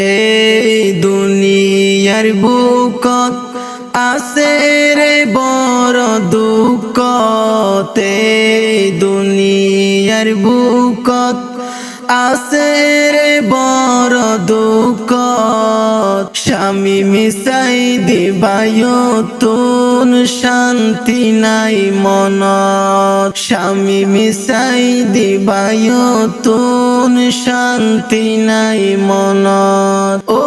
এই দুনিয়ার বুকত আছে রে বড় দুঃখ, এই দুনিয়ার বুকত আছে রে বড় দুঃখ। স্বামী মিশাই দিবায়তুন শান্তি নাই মনত, স্বামী মিশাই দিবায়তুন শান্তি নাই মনত। ও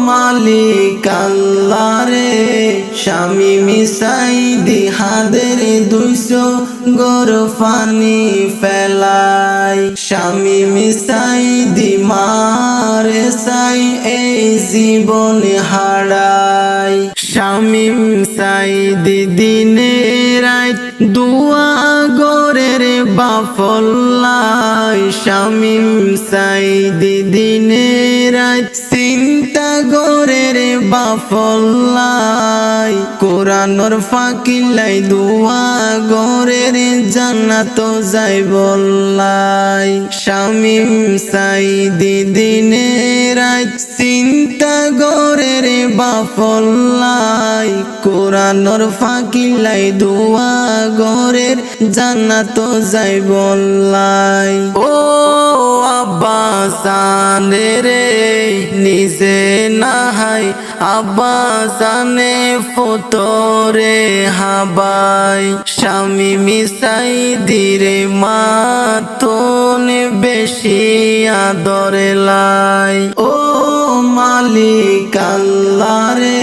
মালিক আল্লাহ রে, স্বামী মিশাই দিহাদের 200 গর পানি ফেলাই, স্বামী মিশাই দি মারে সাই এই জীবন হারাই। স্বামী মিশাই দি দিনে রাত দুয়া গরের বাফল্লাই, স্বামী মিশাই দি দিনে রাত চিন্তা গরের বাফল্লাই। কোরআনর ফাঁকিলাই দুয়া গরের জান্নাত যাই বললাই, স্বামী মিশাই দি দিনে রাত চিন্তা গরের বাফল্লাই। কোরআনর ফাঁকিলাই দুয়া গরের জান্নাত যাই বললাই। ও আব্বা জানে রে নিজে নাহাই, আব্বা জানে ফতরে হাবাই, স্বামী মিশাই দিরে মাতন বেশি আদরে লাই। ও মালিক আল্লাহ রে,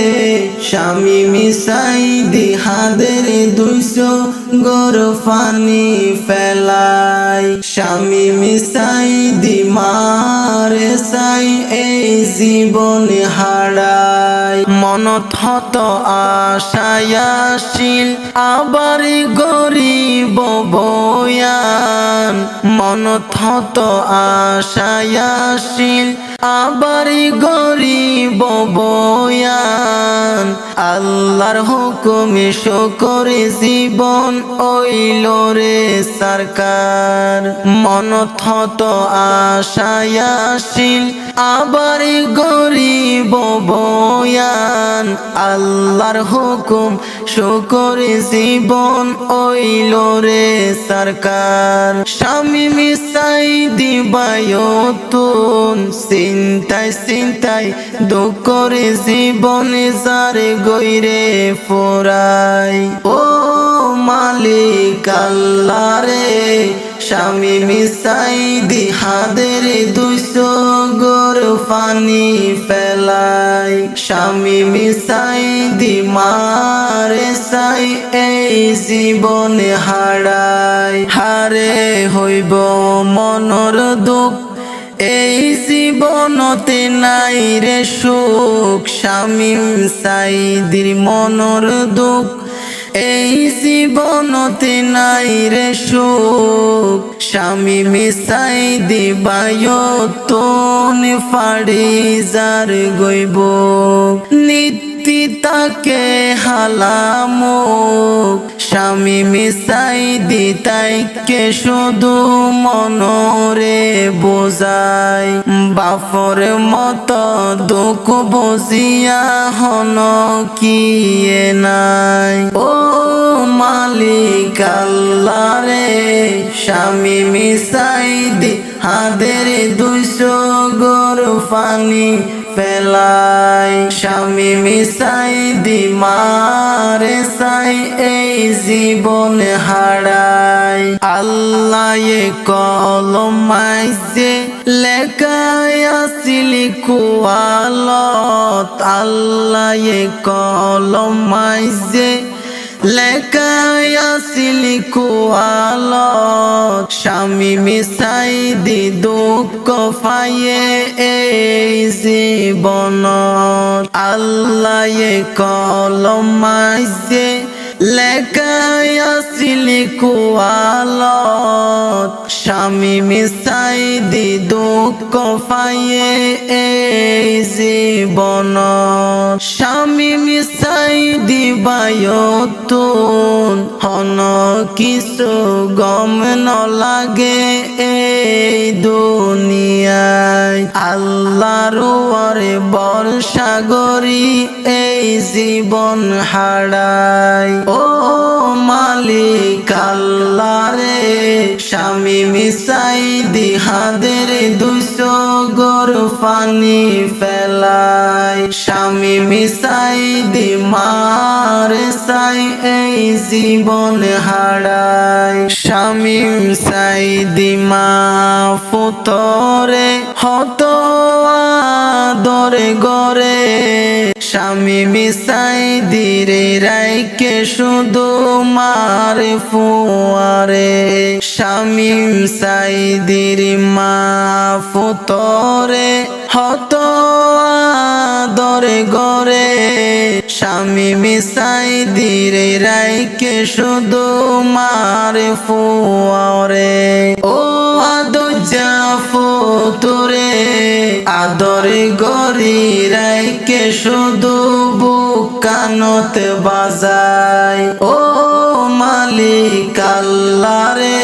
স্বামী মিশাই দিহাদের 200 গর পানি ফেলাই, স্বামী মিশাই দি মারে সাই এই জীবন হারাই। মনত হত আশায়াশীল আবার গরিব বয়ান, মনত হত আশায়াশীল আবার গরিব বয়ান। আল্লাহর হুকুমে শুকরে জীবন ওইল রে সরকার, মনত হত আশায়াশীল আবার গরিব বয়ান। আল্লাহর হুকুম শুকরে জীবন ওইল রে সরকার। স্বামী মিশাই দিবায়তুন চিন্তায় চিন্তায় দুঃখ করে জীবনে যারে গইরে ফোরাই। ও মালিক আল্লাহ রে, স্বামী মিশাই দিহাদের 200 গর পানি ফেলাই, স্বামী মিশাই দি মারে সাই এই জীবন হারাই। হারে হইব মনর দুঃখ এই জীবনতে নাই রে সুখ, স্বামী মিশাই দির মনর দুঃখ এই জীবনতে নাই রে সুখ। স্বামী মিশাই দিবায়তুন ফাড়ি যার গইব নীতি তাকে হালামুক, স্বামী মিশাই দিতাইকে শুধু মনরে বোঝাই। বাপর মত দুঃখ বুঝিয়া হন কিয়ে নাই। ও মালিক আল্লাহ রে, স্বামী মিশাই দি হাদের 200 গর পানি ফেলাই, স্বামী মিশাই দি মারে সাই এই জীবন হারাই। আল্লাহ কলম মাইজে লেখায় আসিলি কুয়ালত, আল্লাহ কলম মাইজে লেখায় আসিলি কুয়ালত। স্বামী মিশাই দি দুঃখ পাইয়ে এই জীবনত, আল্লাহ কলম মাইজে লেখায় আসিলি কুয়ালত। স্বামী মিশাই দি দুঃখ পাইয়ে এই জীবন। জীবন স্বামী মিশাই দিবায়তুন হন কিছু গম ন লাগে এই দুনিয়ায় আল্লাহর ওরে বর্ষা গরি এই জীবন হারাই ও মালিক আল্লাহ রে স্বামী মিশাই দিহাদের 200 গর পানি ফেলাই স্বামী মিশাই দি মার সাই এই জীবন হারাই স্বামী মিশাই দি মা ফুতরে হত আদরে গরে স্বামী মিশাই দিরে রাইকে শুধু মার ফুয়ারে স্বামী মিশাই দির মা ফুতরে হত আদরে গরে স্বামী মিশাই দিরে রাইকে শুধু মার ফুয়ারে ও আদজা ফুতুরে আদরে গরি রাইকে শুধু বুকানতে বাজাই ও মালিক আল্লাহ রে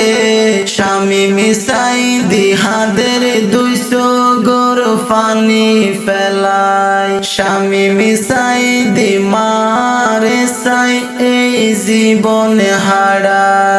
স্বামী মিশাই দিহাদের 200 গর পানি ফেলাই স্বামী মিশাই দি মারে সাই এই জীবন হারাই।